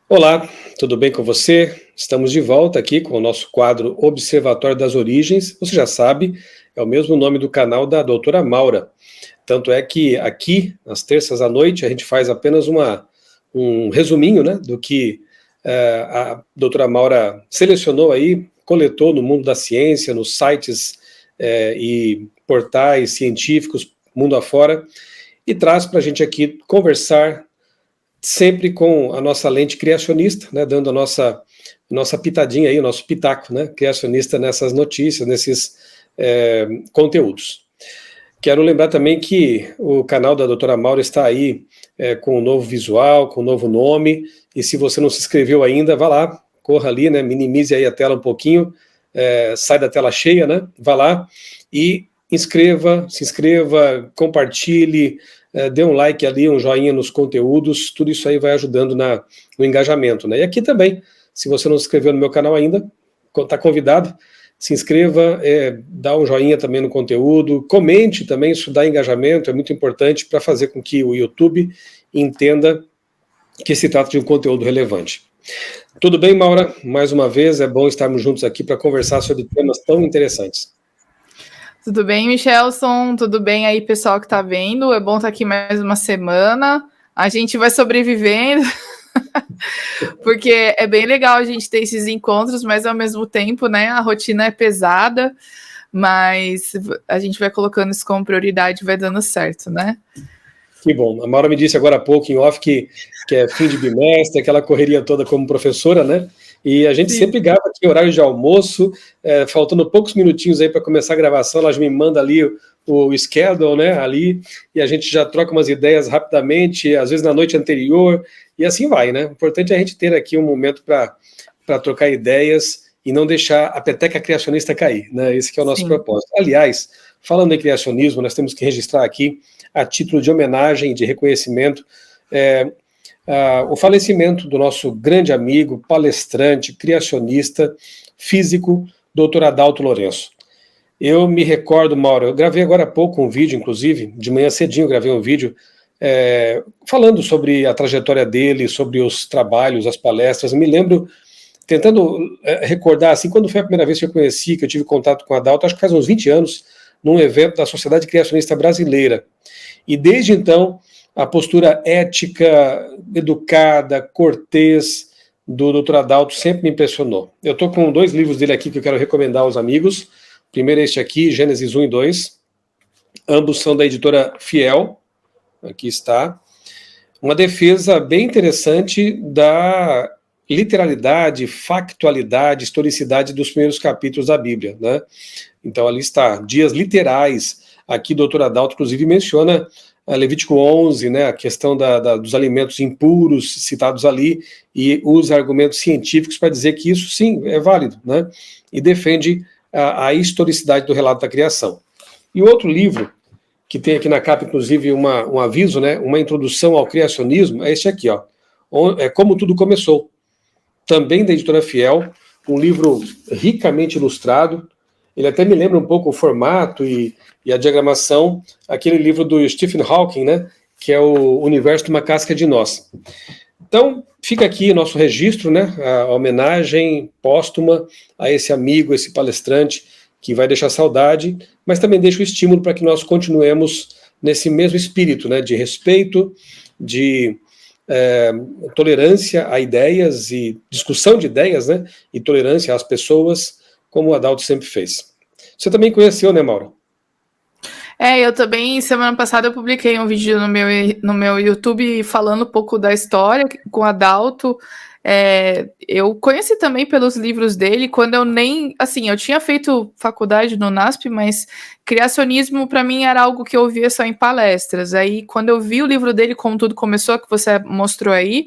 Olá, tudo bem com você? Estamos de volta aqui com o nosso quadro Observatório das Origens. Você já sabe, é o mesmo nome do canal da doutora Maura. Tanto é que aqui, às terças à noite, a gente faz apenas um resuminho, né, do que a doutora Maura selecionou aí, coletou no mundo da ciência, nos sites e portais científicos, mundo afora, e traz para a gente aqui conversar sempre com a nossa lente criacionista, né, dando a nossa pitadinha aí, o nosso pitaco, né, criacionista nessas notícias, nesses conteúdos. Quero lembrar também que o canal da doutora Maura está aí com um novo visual, com um novo nome, e se você não se inscreveu ainda, vá lá, corra ali, né, minimize aí a tela um pouquinho, sai da tela cheia, né, vá lá e se inscreva, compartilhe, dê um like ali, um joinha nos conteúdos, tudo isso aí vai ajudando no engajamento, né? E aqui também, se você não se inscreveu no meu canal ainda, está convidado, se inscreva, dá um joinha também no conteúdo, comente também, isso dá engajamento, é muito importante para fazer com que o YouTube entenda que se trata de um conteúdo relevante. Tudo bem, Maura? Mais uma vez, é bom estarmos juntos aqui para conversar sobre temas tão interessantes. Tudo bem, Michelson? Tudo bem aí, pessoal que está vendo? É bom estar aqui mais uma semana. A gente vai sobrevivendo, porque é bem legal a gente ter esses encontros, mas ao mesmo tempo, né, a rotina é pesada, mas a gente vai colocando isso como prioridade e vai dando certo, né? Que bom. A Maura me disse agora há pouco em off que é fim de bimestre, aquela correria toda como professora, né? E a gente sempre grava aqui em horário de almoço, faltando poucos minutinhos aí para começar a gravação, ela já me manda ali o schedule, né, ali, e a gente já troca umas ideias rapidamente, às vezes na noite anterior, e assim vai, né? O importante é a gente ter aqui um momento para trocar ideias e não deixar a peteca criacionista cair, né? Esse que é o nosso propósito. Aliás, falando em criacionismo, nós temos que registrar aqui, a título de homenagem e de reconhecimento, o falecimento do nosso grande amigo, palestrante, criacionista, físico, Dr. Adalto Lourenço. Eu me recordo, Mauro, eu gravei agora há pouco um vídeo, inclusive, de manhã cedinho eu gravei um vídeo falando sobre a trajetória dele, sobre os trabalhos, as palestras. Me lembro, tentando recordar, assim, quando foi a primeira vez que eu conheci, que eu tive contato com o Adalto, acho que faz uns 20 anos, num evento da Sociedade Criacionista Brasileira. E desde então, a postura ética, educada, cortês do Dr. Adalto sempre me impressionou. Eu estou com 2 livros dele aqui que eu quero recomendar aos amigos. O primeiro é este aqui, Gênesis 1 e 2. Ambos são da editora Fiel. Aqui está. Uma defesa bem interessante da literalidade, factualidade, historicidade dos primeiros capítulos da Bíblia, né? Então ali está, dias literais. Aqui o Dr. Adalto, inclusive, menciona Levítico 11, né, a questão dos alimentos impuros citados ali, e usa argumentos científicos para dizer que isso, sim, é válido, né, e defende a historicidade do relato da criação. E o outro livro, que tem aqui na capa, inclusive, um aviso, né, uma introdução ao criacionismo, é este aqui, ó, Como Tudo Começou, também da editora Fiel, um livro ricamente ilustrado. Ele até me lembra um pouco o formato e a diagramação, aquele livro do Stephen Hawking, né, que é o Universo de uma Casca de Nós. Então, fica aqui nosso registro, né, a homenagem póstuma a esse amigo, esse palestrante, que vai deixar saudade, mas também deixa o estímulo para que nós continuemos nesse mesmo espírito, né, de respeito, de tolerância a ideias e discussão de ideias, né, e tolerância às pessoas, como o Adalto sempre fez. Você também conheceu, né, Mauro? Eu também, semana passada eu publiquei um vídeo no meu YouTube falando um pouco da história com o Adalto. Eu conheci também pelos livros dele, quando eu eu tinha feito faculdade no NASP, mas criacionismo para mim era algo que eu via só em palestras. Aí, quando eu vi o livro dele, Como Tudo Começou, que você mostrou aí,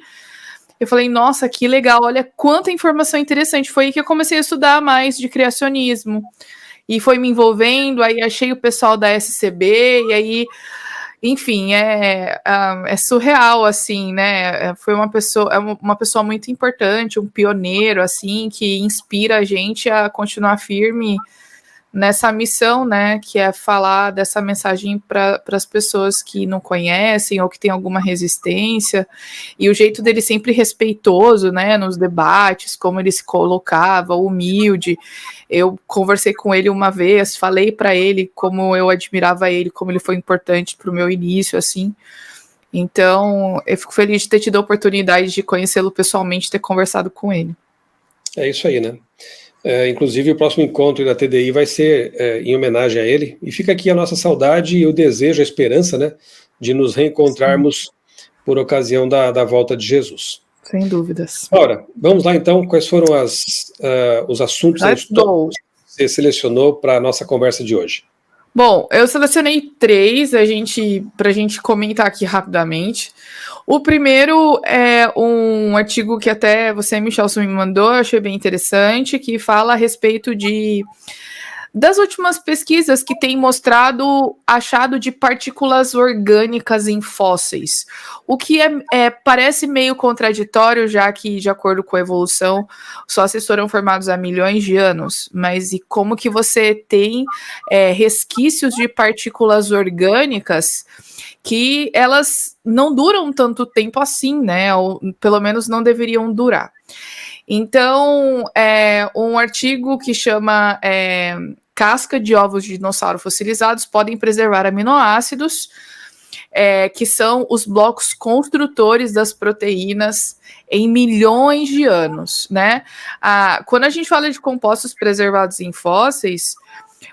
eu falei, nossa, que legal, olha quanta informação interessante. Foi aí que eu comecei a estudar mais de criacionismo. E foi me envolvendo, aí achei o pessoal da SCB, e aí, enfim, é surreal, assim, né? Foi uma pessoa muito importante, um pioneiro, assim, que inspira a gente a continuar firme nessa missão, né, que é falar dessa mensagem para as pessoas que não conhecem ou que tem alguma resistência, e o jeito dele sempre respeitoso, né, nos debates, como ele se colocava, humilde. Eu conversei com ele uma vez, falei para ele como eu admirava ele, como ele foi importante para o meu início, assim. Então, eu fico feliz de ter tido a oportunidade de conhecê-lo pessoalmente, ter conversado com ele. É isso aí, né? Inclusive, o próximo encontro da TDI vai ser em homenagem a ele. E fica aqui a nossa saudade e o desejo, a esperança, né, de nos reencontrarmos por ocasião da volta de Jesus. Sem dúvidas. Ora, vamos lá então. Quais foram os assuntos que você selecionou para a nossa conversa de hoje? Bom, eu selecionei 3 para a gente comentar aqui rapidamente. O primeiro é um artigo que até você, Michelson, me mandou, eu achei bem interessante, que fala a respeito das últimas pesquisas que têm mostrado achado de partículas orgânicas em fósseis, o que parece meio contraditório, já que, de acordo com a evolução, os fósseis foram formados há milhões de anos, mas e como que você tem resquícios de partículas orgânicas que elas não duram tanto tempo assim, né? Ou pelo menos não deveriam durar. Então, um artigo que chama casca de ovos de dinossauro fossilizados podem preservar aminoácidos, que são os blocos construtores das proteínas em milhões de anos, né? Quando a gente fala de compostos preservados em fósseis,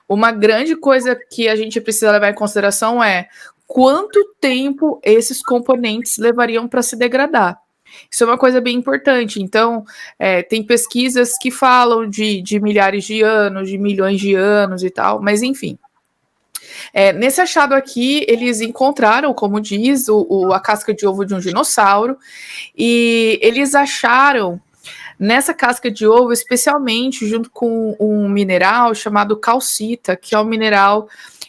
uma grande coisa que a gente precisa levar em consideração é quanto tempo esses componentes levariam para se degradar. Isso é uma coisa bem importante. Então, tem pesquisas que falam de milhares de anos, de milhões de anos e tal, mas enfim. Nesse achado aqui, eles encontraram, como diz, a casca de ovo de um dinossauro, e eles acharam nessa casca de ovo, especialmente junto com um mineral chamado calcita, que é um mineral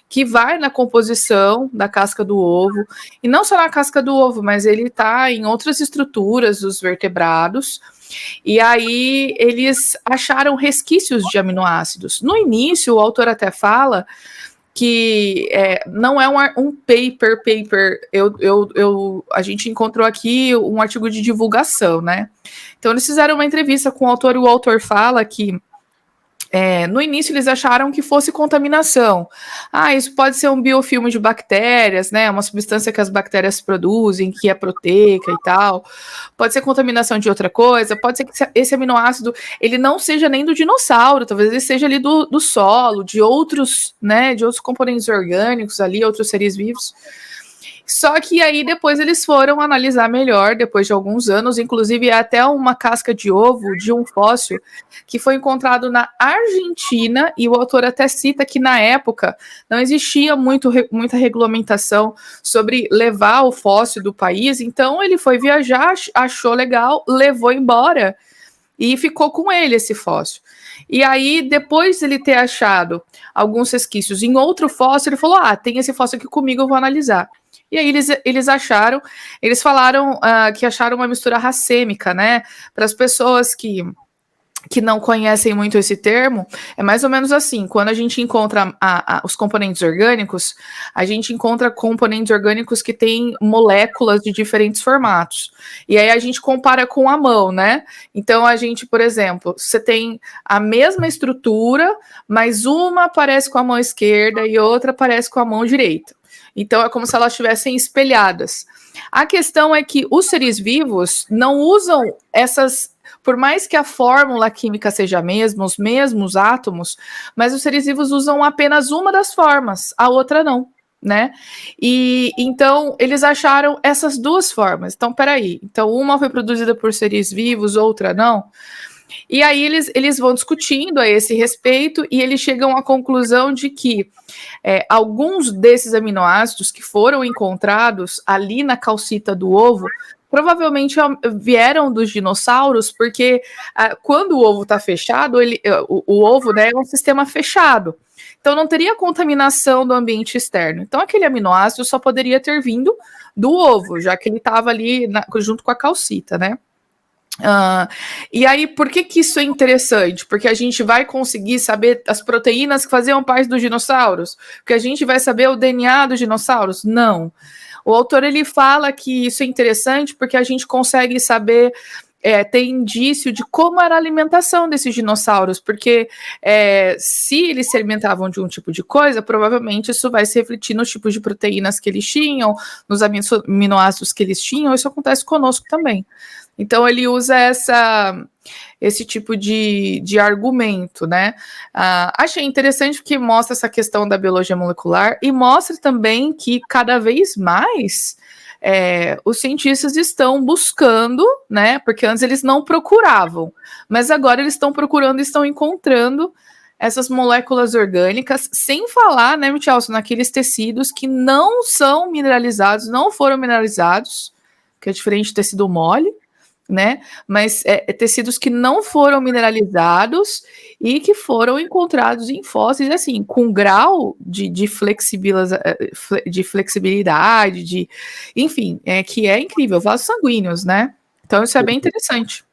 que vai na composição da casca do ovo, e não só na casca do ovo, mas ele está em outras estruturas dos vertebrados, e aí eles acharam resquícios de aminoácidos. No início, o autor até fala que não é um paper, a gente encontrou aqui um artigo de divulgação, né? Então eles fizeram uma entrevista com o autor, e o autor fala que no início eles acharam que fosse contaminação. Isso pode ser um biofilme de bactérias, né? Uma substância que as bactérias produzem, que é proteica e tal. Pode ser contaminação de outra coisa, pode ser que esse aminoácido ele não seja nem do dinossauro, talvez ele seja ali do solo, de outros, né? De outros componentes orgânicos ali, outros seres vivos. Só que aí depois eles foram analisar melhor, depois de alguns anos, inclusive até uma casca de ovo de um fóssil que foi encontrado na Argentina, e o autor até cita que na época não existia muita regulamentação sobre levar o fóssil do país, então ele foi viajar, achou legal, levou embora e ficou com ele esse fóssil. E aí, depois de ele ter achado alguns resquícios em outro fóssil, ele falou, tem esse fóssil aqui comigo, eu vou analisar. E aí eles falaram que acharam uma mistura racêmica, né? Para as pessoas que não conhecem muito esse termo, é mais ou menos assim, quando a gente encontra os componentes orgânicos, a gente encontra componentes orgânicos que têm moléculas de diferentes formatos. E aí a gente compara com a mão, né? Então a gente, por exemplo, você tem a mesma estrutura, mas uma aparece com a mão esquerda e outra aparece com a mão direita. Então, é como se elas estivessem espelhadas. A questão é que os seres vivos não usam essas... Por mais que a fórmula química seja a mesma, os mesmos átomos, mas os seres vivos usam apenas uma das formas, a outra não, né? E então, eles acharam essas duas formas. Então, peraí. Então, uma foi produzida por seres vivos, outra não. E aí eles vão discutindo a esse respeito e eles chegam à conclusão de que alguns desses aminoácidos que foram encontrados ali na calcita do ovo provavelmente vieram dos dinossauros, porque quando o ovo está fechado, o ovo, né, é um sistema fechado. Então não teria contaminação do ambiente externo. Então aquele aminoácido só poderia ter vindo do ovo, já que ele estava ali junto com a calcita, né? E aí, por que isso é interessante? Porque a gente vai conseguir saber as proteínas que faziam parte dos dinossauros? Porque a gente vai saber o DNA dos dinossauros? Não. O autor, ele fala que isso é interessante porque a gente consegue saber, ter indício de como era a alimentação desses dinossauros, porque se eles se alimentavam de um tipo de coisa, provavelmente isso vai se refletir nos tipos de proteínas que eles tinham, nos aminoácidos que eles tinham. Isso acontece conosco também. Então, ele usa esse tipo de argumento, né? Achei interessante porque mostra essa questão da biologia molecular e mostra também que cada vez mais os cientistas estão buscando, né? Porque antes eles não procuravam, mas agora eles estão procurando e estão encontrando essas moléculas orgânicas, sem falar, né, Michelson, naqueles tecidos que não são mineralizados, não foram mineralizados, que é diferente do tecido mole, né? Mas tecidos que não foram mineralizados e que foram encontrados em fósseis, assim, com grau de flexibilidade, enfim, que é incrível, vasos sanguíneos, né? Então isso é bem interessante.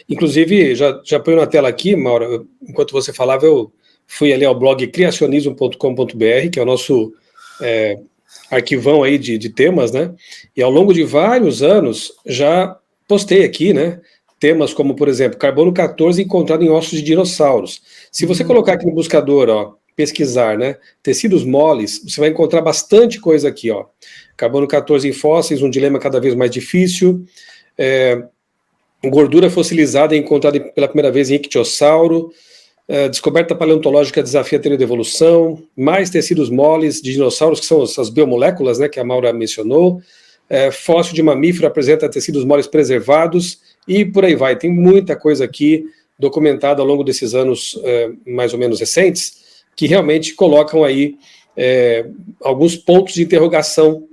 Inclusive, já ponho na tela aqui, Maura, enquanto você falava, eu fui ali ao blog criacionismo.com.br, que é o nosso arquivão aí de temas, né? E ao longo de vários anos já postei aqui, né, temas como, por exemplo, carbono 14 encontrado em ossos de dinossauros. Se você colocar aqui no buscador, ó, pesquisar, né, tecidos moles, você vai encontrar bastante coisa aqui, ó. Carbono 14 em fósseis, um dilema cada vez mais difícil. Gordura fossilizada encontrada pela primeira vez em ictiosauro. Descoberta paleontológica desafia a teoria da evolução. Mais tecidos moles de dinossauros, que são essas biomoléculas, né, que a Maura mencionou. Fóssil de mamífero apresenta tecidos moles preservados e por aí vai. Tem muita coisa aqui documentada ao longo desses anos mais ou menos recentes que realmente colocam aí alguns pontos de interrogação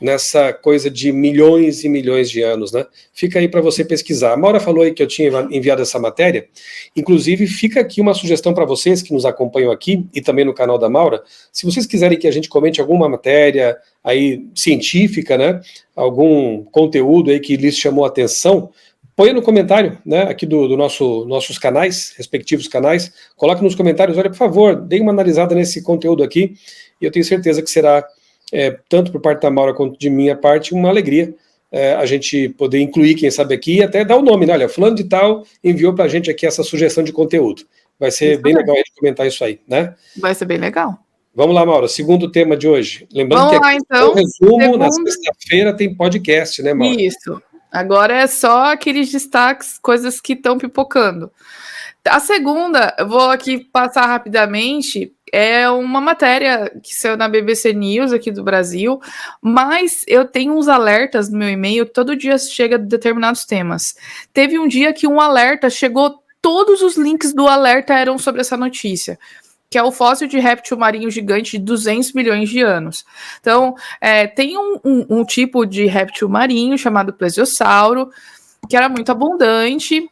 nessa coisa de milhões e milhões de anos, né? Fica aí para você pesquisar. A Maura falou aí que eu tinha enviado essa matéria, inclusive fica aqui uma sugestão para vocês que nos acompanham aqui e também no canal da Maura, se vocês quiserem que a gente comente alguma matéria aí científica, né? Algum conteúdo aí que lhes chamou a atenção, põe no comentário, né? Aqui do nossos canais, respectivos canais, coloque nos comentários, olha, por favor, dê uma analisada nesse conteúdo aqui e eu tenho certeza que será tanto por parte da Maura quanto de minha parte, uma alegria a gente poder incluir, quem sabe aqui, e até dar o nome, né? Olha, fulano de tal enviou para a gente aqui essa sugestão de conteúdo. Vai ser bem legal a gente comentar isso aí, né? Vai ser bem legal. Vamos lá, Maura, segundo tema de hoje. Lembrando que aqui, então, o resumo, na sexta-feira tem podcast, né, Maura? Isso. Agora é só aqueles destaques, coisas que estão pipocando. A segunda, eu vou aqui passar rapidamente, é uma matéria que saiu na BBC News aqui do Brasil, mas eu tenho uns alertas no meu e-mail, todo dia chega determinados temas. Teve um dia que um alerta chegou, todos os links do alerta eram sobre essa notícia, que é o fóssil de réptil marinho gigante de 200 milhões de anos. Então, tem um tipo de réptil marinho chamado plesiosauro, que era muito abundante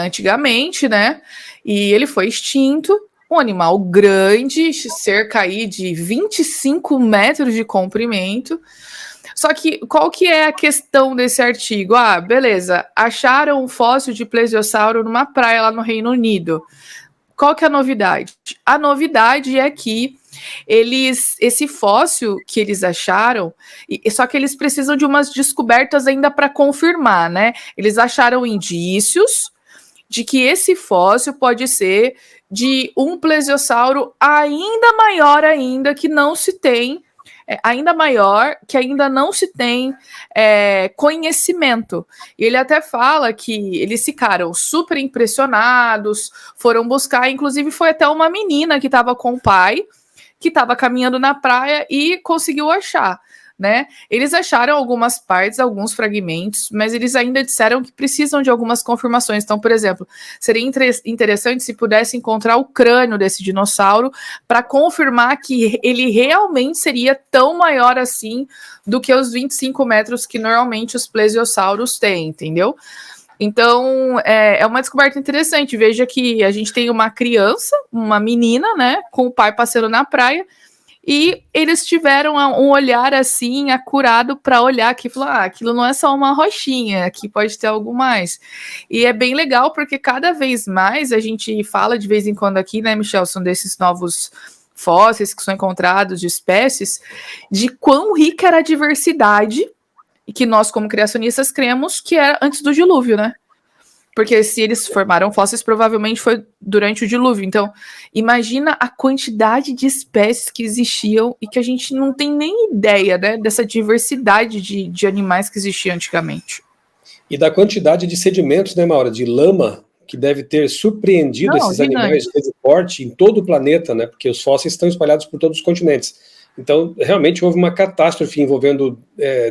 antigamente, né? E ele foi extinto. Um animal grande, cerca aí de 25 metros de comprimento. Só que qual que é a questão desse artigo? Beleza, acharam um fóssil de plesiosauro numa praia lá no Reino Unido. Qual que é a novidade? A novidade é que esse fóssil que eles acharam, só que eles precisam de umas descobertas ainda para confirmar, né? Eles acharam indícios de que esse fóssil pode ser de um plesiosauro ainda maior ainda, que não se tem, ainda maior, que ainda não se tem conhecimento. E ele até fala que eles ficaram super impressionados, foram buscar, inclusive foi até uma menina que estava com o pai, que estava caminhando na praia e conseguiu achar, né? Eles acharam algumas partes, alguns fragmentos, mas eles ainda disseram que precisam de algumas confirmações. Então, por exemplo, seria interessante se pudesse encontrar o crânio desse dinossauro para confirmar que ele realmente seria tão maior assim do que os 25 metros que normalmente os plesiosauros têm, entendeu? Então, é uma descoberta interessante. Veja que a gente tem uma criança, uma menina, né, com o pai passeando na praia, E eles tiveram um olhar assim, acurado para olhar aqui e falar: aquilo não é só uma rochinha, aqui pode ter algo mais. E é bem legal porque cada vez mais a gente fala de vez em quando aqui, né, Michelson, desses novos fósseis que são encontrados de espécies, de quão rica era a diversidade e que nós, como criacionistas, cremos que era antes do dilúvio, né? Porque se eles formaram fósseis, provavelmente foi durante o dilúvio. Então, imagina a quantidade de espécies que existiam e que a gente não tem nem ideia, né, dessa diversidade de animais que existia antigamente. E da quantidade de sedimentos, né, Maura, de lama, que deve ter surpreendido esses animais de porte em todo o planeta, né, porque os fósseis estão espalhados por todos os continentes. Então, realmente houve uma catástrofe envolvendo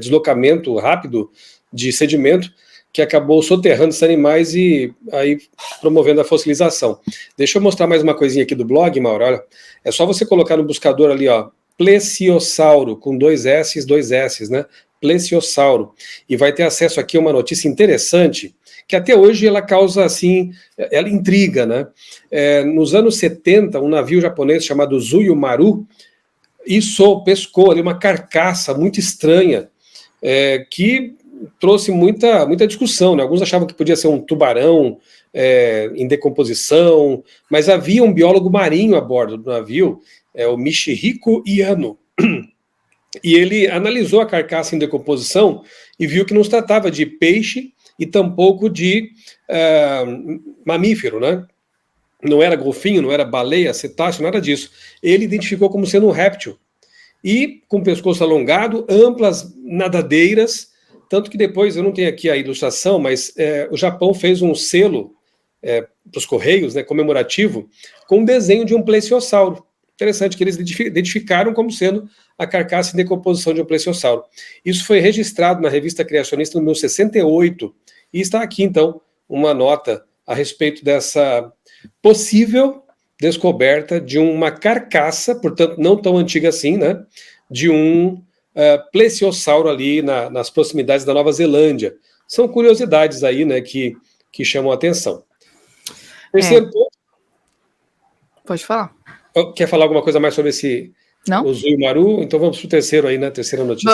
deslocamento rápido de sedimento, que acabou soterrando esses animais e aí promovendo a fossilização. Deixa eu mostrar mais uma coisinha aqui do blog, Mauro. Olha, é só você colocar no buscador ali, ó, plesiosauro, com 2 S, né? Plesiosauro. E vai ter acesso aqui a uma notícia interessante, que até hoje ela causa, assim, ela intriga, né? Nos anos 70, um navio japonês chamado Zuyu Maru pescou ali uma carcaça muito estranha, que trouxe muita discussão, né? Alguns achavam que podia ser um tubarão em decomposição, mas havia um biólogo marinho a bordo do navio, o Michihiko Iano, e ele analisou a carcaça em decomposição e viu que não se tratava de peixe e tampouco de mamífero, né? Não era golfinho, não era baleia, cetáceo, nada disso. Ele identificou como sendo um réptil. E com pescoço alongado, amplas nadadeiras, tanto que depois, eu não tenho aqui a ilustração, mas o Japão fez um selo para os Correios, né, comemorativo, com um desenho de um plesiosauro. Interessante que eles identificaram como sendo a carcaça em decomposição de um plesiosauro. Isso foi registrado na revista Criacionista no 1968, e está aqui, então, uma nota a respeito dessa possível descoberta de uma carcaça, portanto, não tão antiga assim, né, de um plesiosauro ali nas proximidades da Nova Zelândia. São curiosidades aí, né, que chamam a atenção. Terceiro ponto. Pode falar. Quer falar alguma coisa mais sobre o Zuyu Maru? Então vamos para o terceiro aí, né? Terceira notícia.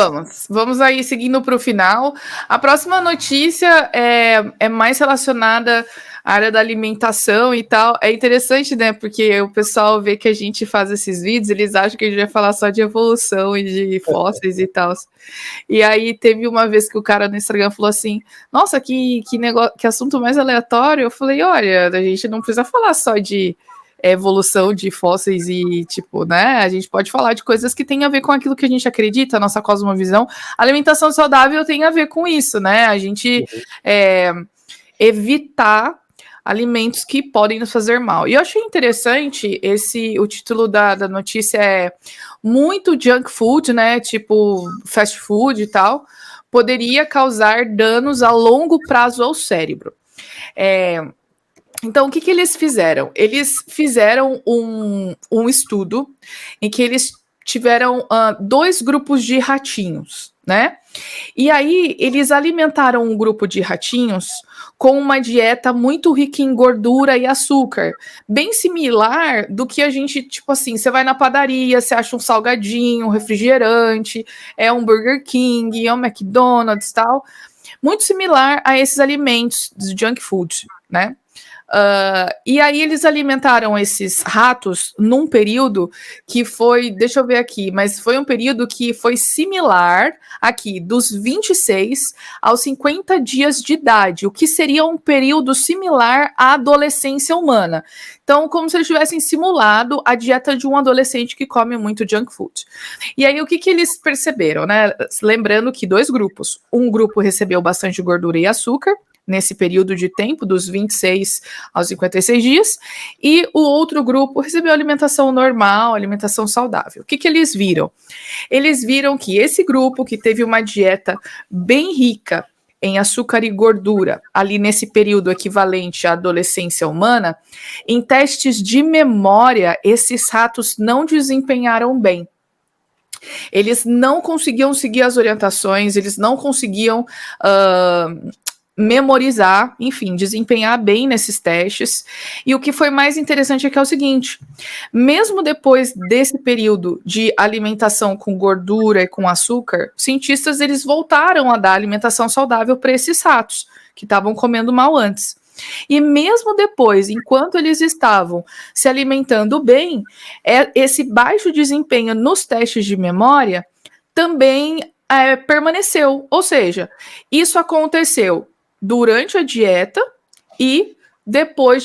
Vamos aí seguindo para o final. A próxima notícia é mais relacionada à área da alimentação e tal. É interessante, né? Porque o pessoal vê que a gente faz esses vídeos, eles acham que a gente vai falar só de evolução e de fósseis e tal. E aí teve uma vez que o cara no Instagram falou assim: nossa, que negócio, que assunto mais aleatório. Eu falei: olha, a gente não precisa falar só de evolução de fósseis e, tipo, né, a gente pode falar de coisas que tem a ver com aquilo que a gente acredita, a nossa cosmovisão. A alimentação saudável tem a ver com isso, né, a gente evitar alimentos que podem nos fazer mal. E eu achei interessante o título da notícia é muito junk food, né, tipo fast food e poderia causar danos a longo prazo ao cérebro. Então, o que eles fizeram? Eles fizeram um estudo em que eles tiveram 2 grupos de ratinhos, né? E aí, eles alimentaram um grupo de ratinhos com uma dieta muito rica em gordura e açúcar, bem similar do que a gente, tipo assim, você vai na padaria, você acha um salgadinho, um refrigerante, um Burger King, um McDonald's, tal, muito similar a esses alimentos de junk food, né? E aí eles alimentaram esses ratos num período que foi, deixa eu ver aqui, mas foi um período que foi similar aqui, dos 26 aos 50 dias de idade, o que seria um período similar à adolescência humana. Então, como se eles tivessem simulado a dieta de um adolescente que come muito junk food. E aí, o que eles perceberam, né? Lembrando que 2 grupos. Um grupo recebeu bastante gordura e açúcar, nesse período de tempo, dos 26 aos 56 dias, e o outro grupo recebeu alimentação normal, alimentação saudável. O que eles viram? Eles viram que esse grupo, que teve uma dieta bem rica em açúcar e gordura, ali nesse período equivalente à adolescência humana, em testes de memória, esses ratos não desempenharam bem. Eles não conseguiam seguir as orientações, eles não conseguiam memorizar, enfim, desempenhar bem nesses testes. E o que foi mais interessante é que é o seguinte, mesmo depois desse período de alimentação com gordura e com açúcar, cientistas eles voltaram a dar alimentação saudável para esses ratos que estavam comendo mal antes. E mesmo depois, enquanto eles estavam se alimentando bem, esse baixo desempenho nos testes de memória também permaneceu. Ou seja, isso aconteceu durante a dieta e depois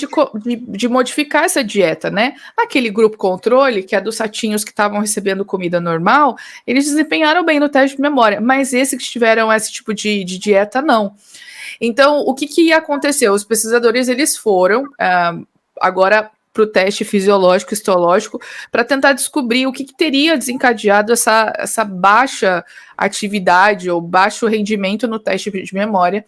de modificar essa dieta, né? Aquele grupo controle, que é dos ratinhos que estavam recebendo comida normal, eles desempenharam bem no teste de memória, mas esses que tiveram esse tipo de dieta, não. Então, o que aconteceu? Os pesquisadores, eles foram agora para o teste fisiológico, histológico, para tentar descobrir o que teria desencadeado essa baixa atividade ou baixo rendimento no teste de memória.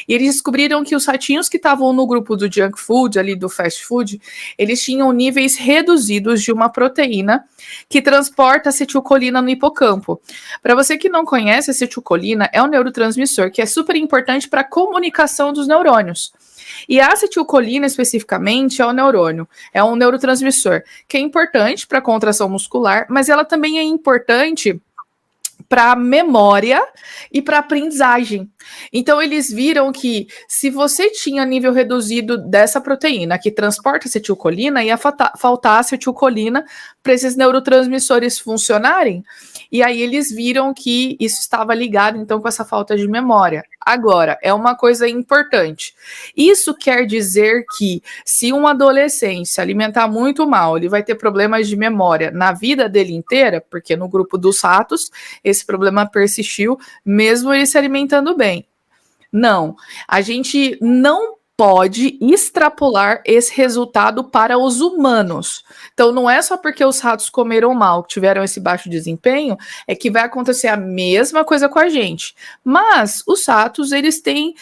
E eles descobriram que os ratinhos que estavam no grupo do junk food, ali do fast food, eles tinham níveis reduzidos de uma proteína que transporta acetilcolina no hipocampo. Para você que não conhece, acetilcolina é um neurotransmissor que é super importante para a comunicação dos neurônios. E a acetilcolina, especificamente, é um neurotransmissor, que é importante para a contração muscular, mas ela também é importante para memória e para aprendizagem. Então, eles viram que se você tinha nível reduzido dessa proteína que transporta acetilcolina, ia faltar acetilcolina para esses neurotransmissores funcionarem. E aí eles viram que isso estava ligado, então, com essa falta de memória. Agora, é uma coisa importante. Isso quer dizer que se um adolescente se alimentar muito mal, ele vai ter problemas de memória na vida dele inteira, porque no grupo dos ratos esse problema persistiu, mesmo ele se alimentando bem. Não, a gente não pode extrapolar esse resultado para os humanos. Então, não é só porque os ratos comeram mal, tiveram esse baixo desempenho, é que vai acontecer a mesma coisa com a gente. Mas os ratos, eles têm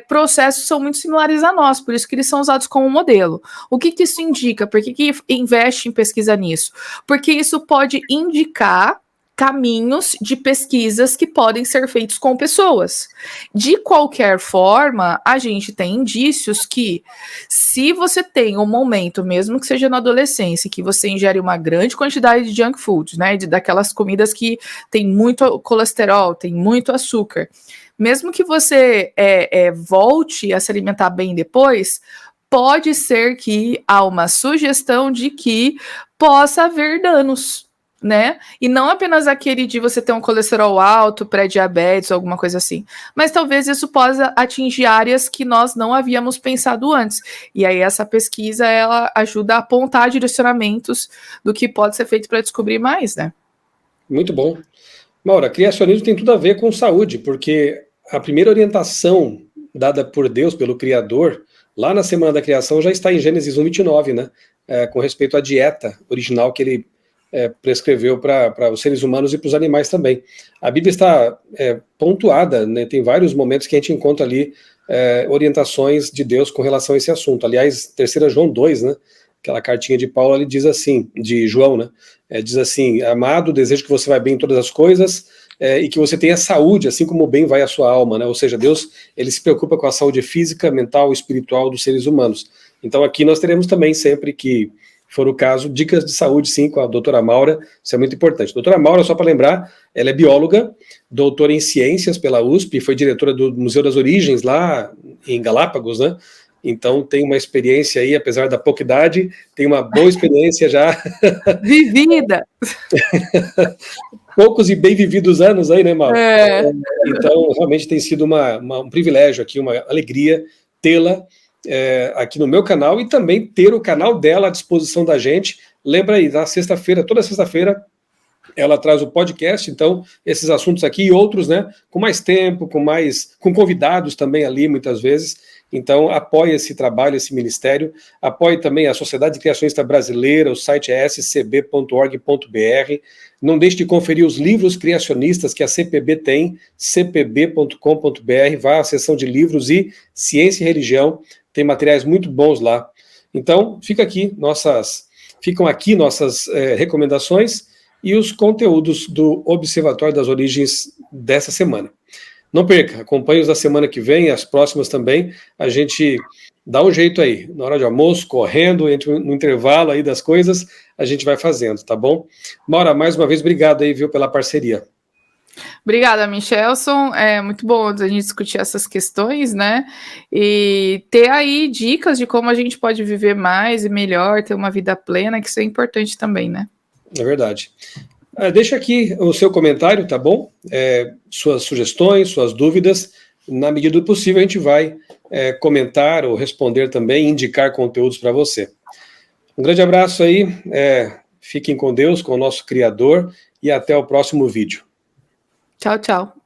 processos que são muito similares a nós, por isso que eles são usados como modelo. O que isso indica? Por que investe em pesquisa nisso? Porque isso pode indicar caminhos de pesquisas que podem ser feitos com pessoas. De qualquer forma, a gente tem indícios que, se você tem um momento, mesmo que seja na adolescência, que você ingere uma grande quantidade de junk food, né, daquelas comidas que tem muito colesterol, tem muito açúcar, mesmo que você volte a se alimentar bem depois, pode ser que há uma sugestão de que possa haver danos, né? E não apenas aquele de você ter um colesterol alto, pré-diabetes, alguma coisa assim, mas talvez isso possa atingir áreas que nós não havíamos pensado antes. E aí essa pesquisa, ela ajuda a apontar direcionamentos do que pode ser feito para descobrir mais, né? Muito bom. Maura, criacionismo tem tudo a ver com saúde, porque a primeira orientação dada por Deus, pelo Criador, lá na Semana da Criação, já está em Gênesis 1:29, né? Com respeito à dieta original que ele prescreveu para os seres humanos e para os animais também. A Bíblia está pontuada, né? Tem vários momentos que a gente encontra ali orientações de Deus com relação a esse assunto. Aliás, 3 João 2, né? Aquela cartinha de Paulo, ele diz assim, de João, né? Diz assim: amado, desejo que você vá bem em todas as coisas e que você tenha saúde, assim como o bem vai à sua alma, né? Ou seja, Deus, ele se preocupa com a saúde física, mental e espiritual dos seres humanos. Então aqui nós teremos também, sempre que for o caso, dicas de saúde, sim, com a doutora Maura, isso é muito importante. Doutora Maura, só para lembrar, ela é bióloga, doutora em ciências pela USP, foi diretora do Museu das Origens, lá em Galápagos, né? Então tem uma experiência aí, apesar da pouca idade, tem uma boa experiência já. Vivida! Poucos e bem vividos anos aí, né, Maura? Então, realmente tem sido um privilégio aqui, uma alegria tê-la aqui no meu canal e também ter o canal dela à disposição da gente. Lembra aí, na sexta-feira, toda sexta-feira, ela traz o podcast, então, esses assuntos aqui e outros, né, com mais tempo, com convidados também ali, muitas vezes. Então, apoie esse trabalho, esse ministério, apoie também a Sociedade Criacionista Brasileira, o site é scb.org.br. Não deixe de conferir os livros criacionistas que a CPB tem, cpb.com.br, vá à seção de livros e ciência e religião, tem materiais muito bons lá. Então, ficam aqui nossas recomendações e os conteúdos do Observatório das Origens dessa semana. não perca, acompanhe os da semana que vem, as próximas também, a gente dá um jeito aí, na hora de almoço, correndo, no intervalo aí das coisas, a gente vai fazendo, tá bom? Maura, mais uma vez, obrigado aí, viu, pela parceria. Obrigada, Michelson. É muito bom a gente discutir essas questões, né? E ter aí dicas de como a gente pode viver mais e melhor, ter uma vida plena, que isso é importante também, né? É verdade. Deixa aqui o seu comentário, tá bom? Suas sugestões, suas dúvidas. Na medida do possível, a gente vai comentar ou responder também, indicar conteúdos para você. Um grande abraço aí, fiquem com Deus, com o nosso Criador, e até o próximo vídeo. Tchau, tchau.